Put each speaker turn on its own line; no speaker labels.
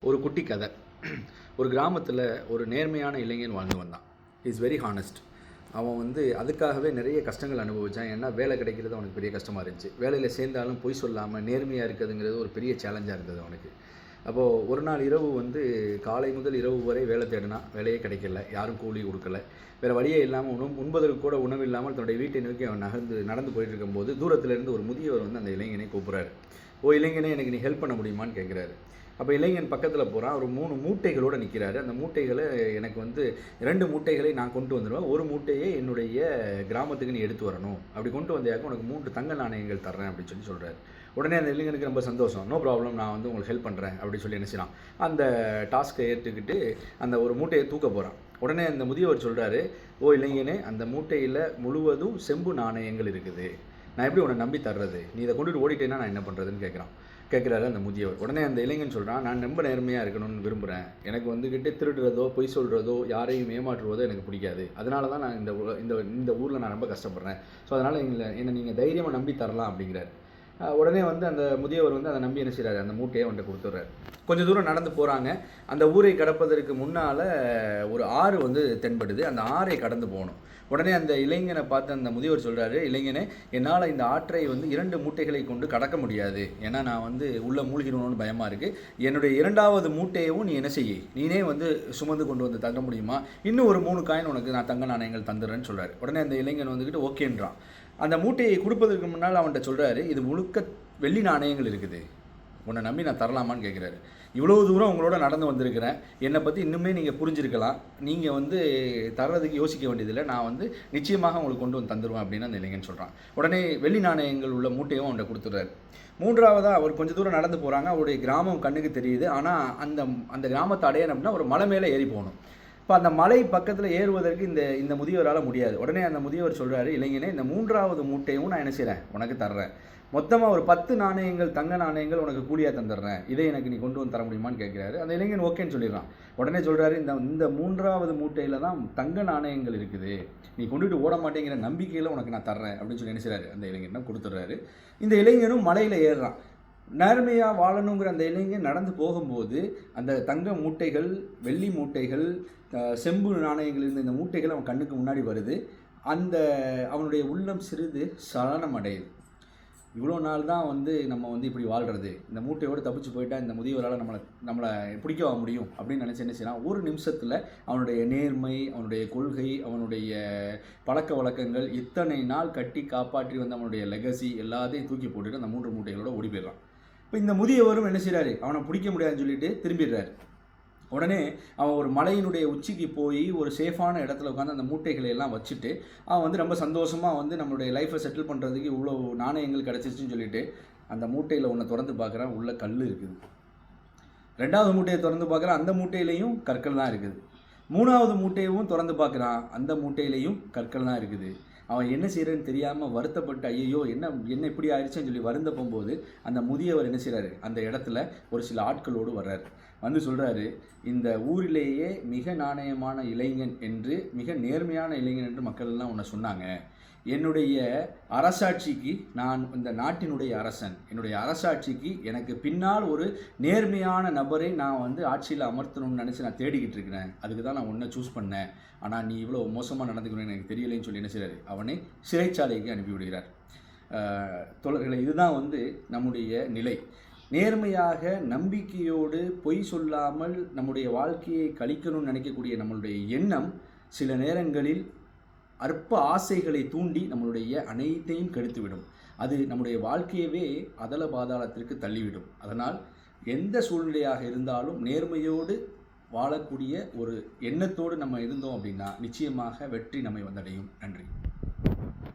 ஒரு குட்டி கதை. ஒரு கிராமத்தில் ஒரு நேர்மையான இளைஞன் வாழ்ந்து வந்தான். Is very honest. அவன் அதுக்காகவே நிறைய கஷ்டங்கள் அனுபவித்தான். ஏன்னா வேலை கிடைக்கிறது அவனுக்கு பெரிய கஷ்டமாக இருந்துச்சு. வேலையில் சேர்ந்தாலும் பொய் சொல்லாமல் நேர்மையாக இருக்கிறதுங்கிறது ஒரு பெரிய சேலஞ்சாக இருந்தது அவனுக்கு. அப்போது ஒரு நாள் இரவு காலை முதல் இரவு வரை வேலை தேடினா, வேலையே கிடைக்கல, யாரும் கூலி கொடுக்கல. வேறு வழியே இல்லாமல் உண்பதற்கு கூட உணவு இல்லாமல் தன்னுடைய வீட்டை நோக்கி அவன் நடந்து போயிட்டு இருக்கும்போது தூரத்திலிருந்து ஒரு முதியவர் அந்த இளைஞனை கூப்பிட்றாரு. இளைஞனே, எனக்கு நீ ஹெல்ப் பண்ண முடியுமான்னு கேட்குறாரு. அப்போ இளைஞன் பக்கத்தில் போகிறான். ஒரு 3 மூட்டைகளோடு நிற்கிறாரு. அந்த மூட்டைகளை எனக்கு 2 மூட்டைகளை நான் கொண்டு வந்துடுவேன், ஒரு மூட்டையை என்னுடைய கிராமத்துக்கு நீ எடுத்து வரணும், அப்படி கொண்டு வந்தாக்க உனக்கு 3 தங்க நாணயங்கள் தர்றேன் அப்படின்னு சொல்கிறாரு. உடனே அந்த இளைஞனுக்கு ரொம்ப சந்தோஷம். நோ ப்ராப்ளம், நான் உங்களுக்கு ஹெல்ப் பண்ணுறேன் அப்படின்னு சொல்லி நினச்சினான். அந்த டாஸ்க்கை ஏற்றுக்கிட்டு அந்த ஒரு மூட்டையை தூக்க போகிறான். உடனே அந்த முதியவர் சொல்கிறாரு, இளைஞனே, அந்த மூட்டையில் முழுவதும் செம்பு நாணயங்கள் இருக்குது, நான் எப்படி உன்னை நம்பி தர்றது, நீ இதை கொண்டுட்டு ஓடிட்டேன்னா நான் என்ன பண்ணுறதுன்னு கேட்குறாரு அந்த முதியவர். உடனே அந்த இளைஞன் சொல்கிறான், நான் ரொம்ப நேர்மையாக இருக்கணும்னு விரும்புகிறேன், எனக்கு திருடுறதோ பொய் சொல்கிறதோ யாரையும் ஏமாற்றுவதோ எனக்கு பிடிக்காது, அதனால தான் நான் இந்த ஊரில் நான் ரொம்ப கஷ்டப்படுறேன், ஸோ அதனால் என்னை நீங்கள் தைரியமாக நம்பி தரலாம் அப்படிங்கிறார். உடனே அந்த முதியவர் அதை நம்பி என்ன செய்கிறாரு, அந்த மூட்டையை அவன்கிட்ட கொடுத்துட்றாரு. கொஞ்சம் தூரம் நடந்து போகிறாங்க. அந்த ஊரை கடப்பதற்கு முன்னால் ஒரு ஆறு தென்படுது. அந்த ஆறை கடந்து போகணும். உடனே அந்த இளைஞனை பார்த்து அந்த முதியவர் சொல்கிறாரு, இளைஞனே, என்னால் இந்த ஆற்றை 2 மூட்டைகளை கொண்டு கடக்க முடியாது, ஏன்னா நான் உள்ளே மூழ்கிடணும்னு பயமாக இருக்குது, என்னுடைய 2வது மூட்டையவும் நீ என்ன செய்ய, நீனே சுமந்து கொண்டு தங்க முடியுமா, இன்னும் ஒரு 3 காயின் உனக்கு நான் தங்க நாணயங்கள் தந்துடுறேன்னு சொல்கிறாரு. உடனே அந்த இளைஞன் ஓகேன்றான். அந்த மூட்டையை கொடுப்பதற்கு முன்னால் அவன்கிட்ட சொல்கிறாரு, இது முழுக்க வெள்ளி நாணயங்கள் இருக்குது, உன்னை நம்பி நான் தரலாமான்னு கேட்குறாரு. இவ்வளோ தூரம் உங்களோட நடந்து வந்திருக்கிறேன், என்னை பற்றி இன்னுமே நீங்கள் புரிஞ்சிருக்கலாம், நீங்கள் தர்றதுக்கு யோசிக்க வேண்டியதில்லை, நான் நிச்சயமாக உங்களுக்கு கொண்டு தந்துடுவேன் அப்படின்னு அந்த இளைஞன் சொல்கிறான். உடனே வெள்ளி நாணயங்கள் உள்ள மூட்டையும் அவன்கிட்ட கொடுத்துட்றாரு. 3வதாக அவர் கொஞ்சம் தூரம் நடந்து போகிறாங்க. அவருடைய கிராமம் கண்ணுக்கு தெரியுது. ஆனால் அந்த கிராமத்தை அடையணும் அப்படின்னா ஒரு மலை மேலே ஏறி போகணும். இப்போ அந்த மலை பக்கத்தில் ஏறுவதற்கு இந்த முதியவரால் முடியாது. உடனே அந்த முதியவர் சொல்கிறாரு, இளைஞனே, இந்த 3வது மூட்டையும் நான் என்ன செய்கிறேன், உனக்கு தர்றேன், மொத்தமாக ஒரு 10 நாணயங்கள் தங்க நாணயங்கள் உனக்கு கூலியாக தந்துடுறேன், இதை எனக்கு நீ கொண்டு தர முடியுமான்னு கேட்குறாரு. அந்த இளைஞன் ஓகேன்னு சொல்லிடுறான். உடனே சொல்கிறாரு, இந்த 3வது மூட்டையில் தான் தங்க நாணயங்கள் இருக்குது, நீ கொண்டுட்டு ஓட மாட்டேங்கிற நம்பிக்கையில் உனக்கு நான் தர்றேன் அப்படின்னு சொல்லி நினைச்சாரு. அந்த இளைஞன் கொடுத்துட்றாரு. இந்த இளைஞனும் மலையில் ஏறுறான். நேர்மையாக வாழணுங்கிற அந்த இளைஞன் நடந்து போகும்போது அந்த தங்க மூட்டைகள், வெள்ளி மூட்டைகள், செம்பு நாணயங்கள் இருந்த இந்த மூட்டைகள் அவன் கண்ணுக்கு முன்னாடி வருது. அவனுடைய உள்ளம் சிறிது சலனம் அடையுது. இவ்வளோ நாள் தான் நம்ம இப்படி வாழ்கிறது, இந்த மூட்டையோடு தப்பிச்சு போயிட்டா இந்த முதியவரால் நம்மளை பிடிக்க முடியும் அப்படின்னு நினச்சி என்ன செய்யலாம், ஒரு நிமிஷத்தில் அவனுடைய நேர்மை, அவனுடைய கொள்கை, அவனுடைய பழக்க வழக்கங்கள், இத்தனை நாள் கட்டி காப்பாற்றி அவனுடைய லெகசி எல்லாத்தையும் தூக்கி போட்டுட்டு அந்த 3 மூட்டைகளோட ஓடி போயிடறான். இப்போ இந்த முதியவரும் என்ன செய்கிறாரு, அவனை பிடிக்க முடியாதுன்னு சொல்லிட்டு திரும்பிடுறாரு. உடனே அவன் ஒரு மலையினுடைய உச்சிக்கு போய் ஒரு சேஃபான இடத்துல உட்காந்து அந்த மூட்டைகளை எல்லாம் வச்சுட்டு அவன் ரொம்ப சந்தோஷமாக நம்மளுடைய லைஃப்பை செட்டில் பண்ணுறதுக்கு இவ்வளோ நாணயங்கள் கிடச்சிருச்சுன்னு சொல்லிட்டு அந்த மூட்டையில் ஒன்று திறந்து பார்க்குறான், உள்ள கல் இருக்குது. 2வது மூட்டையை திறந்து பார்க்குறான், அந்த மூட்டையிலையும் கற்கள் தான் இருக்குது. 3வது மூட்டையவும் திறந்து பார்க்குறான், அந்த மூட்டையிலையும் கற்கள் தான் இருக்குது. அவன் என்ன செய்கிறன்னு தெரியாமல் வருத்தப்பட்டு, ஐயோ என்ன இப்படி ஆயிடுச்சுன்னு சொல்லி வருந்த போகும்போது அந்த முதியவர் என்ன செய்கிறாரு, அந்த இடத்துல ஒரு சில ஆட்களோடு வர்றாரு. சொல்கிறாரு, இந்த ஊரிலேயே மிக நாணயமான இளைஞன் என்று, மிக நேர்மையான இளைஞன் என்று மக்கள் எல்லாம் உன்னை சொன்னாங்க. என்னுடைய அரசாட்சிக்கு, நான் இந்த நாட்டினுடைய அரசன், என்னுடைய அரசாட்சிக்கு எனக்கு பின்னால் ஒரு நேர்மையான நபரை நான் ஆட்சியில் அமர்த்தணும்னு நினச்சி நான் தேடிக்கிட்டு இருக்கிறேன், அதுக்கு தான் நான் உன்னை சூஸ் பண்ணேன், ஆனால் நீ இவ்வளோ மோசமாக நடந்துக்கணும்னு எனக்கு தெரியலைன்னு சொல்லி என்ன செய்கிறாரு, அவனை சிறைச்சாலைக்கு அனுப்பிவிடுகிறார். தோழர்களே, இதுதான் நம்முடைய நிலை. நேர்மையாக நம்பிக்கையோடு பொய் சொல்லாமல் நம்முடைய வாழ்க்கையை கழிக்கணும்னு நினைக்கக்கூடிய நம்மளுடைய எண்ணம் சில நேரங்களில் அற்ப ஆசைகளை தூண்டி நம்மளுடைய அனைத்தையும் கெடுத்துவிடும். அது நம்முடைய வாழ்க்கையவே அதல பாதாளத்திற்கு தள்ளிவிடும். அதனால் எந்த சூழ்நிலையாக இருந்தாலும் நேர்மையோடு வாழக்கூடிய ஒரு எண்ணத்தோடு நம்ம இருந்தோம் அப்படின்னா நிச்சயமாக வெற்றி நம்மை வந்தடையும். நன்றி.